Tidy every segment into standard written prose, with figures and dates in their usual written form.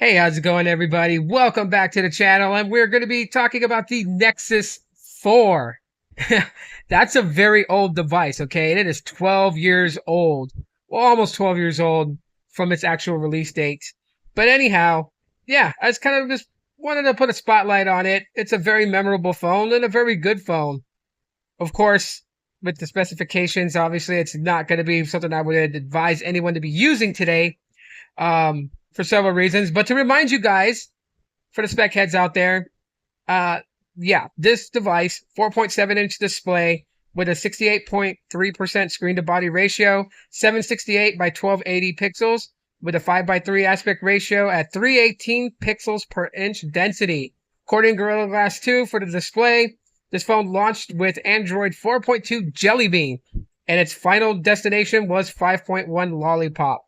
Hey, how's it going, everybody? Welcome back to the channel, and we're going to be talking about the Nexus 4. That's a very old device, okay? It is 12 years old. Well, almost 12 years old from its actual release date. But anyhow, yeah, I just kind of just wanted to put a spotlight on it. It's a very memorable phone and a very good phone. Of course, with the specifications, obviously, it's not going to be something I would advise anyone to be using today for several reasons. But to remind you guys, for the spec heads out there, uh, yeah, this device, 4.7-inch display with a 68.3% screen to body ratio, 768 by 1280 pixels with a 5 by 3 aspect ratio at 318 pixels per inch density. According to Gorilla Glass 2 for the display, this phone launched with Android 4.2 Jelly Bean, and its final destination was 5.1 Lollipop.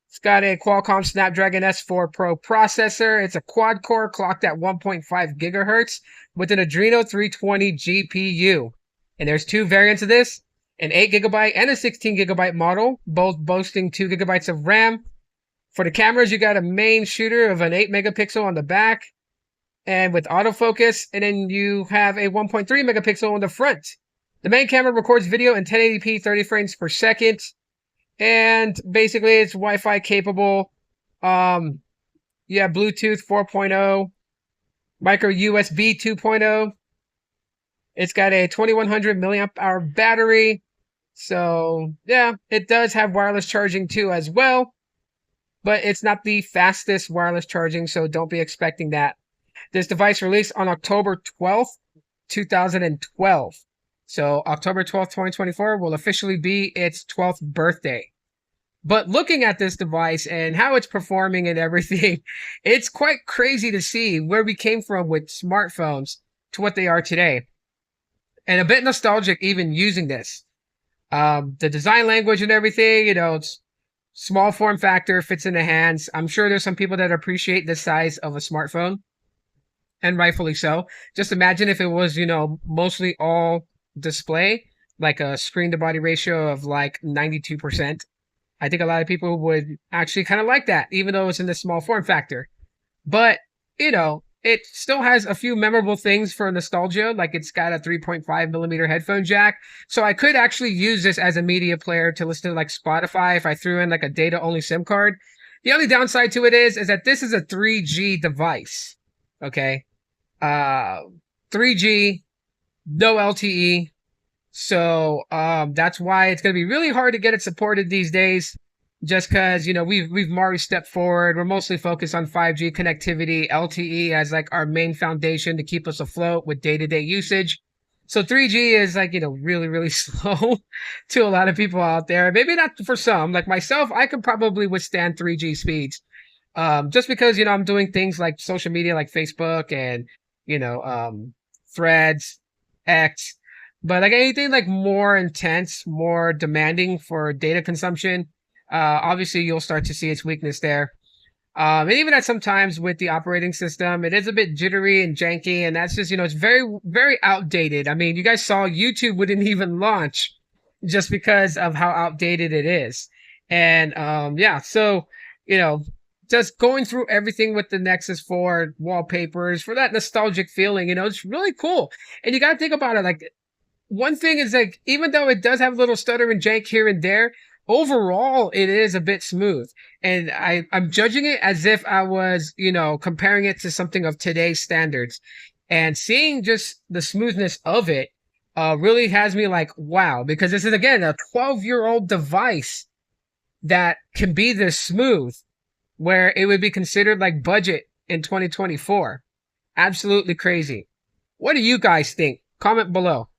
It's got a Qualcomm Snapdragon S4 Pro processor. It's a quad-core clocked at 1.5 gigahertz with an Adreno 320 GPU. And there's two variants of this, an 8GB and a 16GB model, both boasting 2GB of RAM. For the cameras, you got a main shooter of an 8 megapixel on the back and with autofocus, and then you have a 1.3 megapixel on the front. The main camera records video in 1080p 30 frames per second. And basically it's Wi-Fi capable. Bluetooth 4.0, micro USB 2.0. It's got a 2100 milliamp hour battery. So yeah, it does have wireless charging too as well, but it's not the fastest wireless charging, so don't be expecting that. This device released on October 12th, 2012. So October 12th, 2024 will officially be its 12th birthday. But looking at this device and how it's performing and everything, it's quite crazy to see where we came from with smartphones to what they are today. And a bit nostalgic even using this. The design language and everything, it's small form factor, fits in the hands. I'm sure there's some people that appreciate the size of a smartphone, and rightfully so. Just imagine if it was, mostly all display, like a screen to body ratio of like 92%. I think a lot of people would actually kind of like that, even though it's in the small form factor. But, it still has a few memorable things for nostalgia, like it's got a 3.5 millimeter headphone jack. So I could actually use this as a media player to listen to like Spotify if I threw in like a data only SIM card. The only downside to it is that this is a 3G device. Okay. 3G, no LTE. So that's why it's going to be really hard to get it supported these days, just because, we've already stepped forward. We're mostly focused on 5G connectivity, LTE as like our main foundation to keep us afloat with day-to-day usage. So 3G is like, really, really slow to a lot of people out there. Maybe not for some. Like myself, I could probably withstand 3G speeds. Just because, I'm doing things like social media like Facebook and, Threads, X. But like anything like more intense, more demanding for data consumption, obviously you'll start to see its weakness there. And even at sometimes with the operating system, it is a bit jittery and janky, and that's just, it's very, very outdated. I mean, you guys saw YouTube wouldn't even launch just because of how outdated it is. And so, just going through everything with the Nexus 4 wallpapers for that nostalgic feeling, it's really cool. And you got to think about it like, one thing is like, even though it does have a little stutter and jank here and there, overall it is a bit smooth. And I'm judging it as if I was, comparing it to something of today's standards, and seeing just the smoothness of it really has me like, wow, because this is again a 12-year-old device that can be this smooth, where it would be considered like budget in 2024. Absolutely crazy. What do you guys think? Comment below.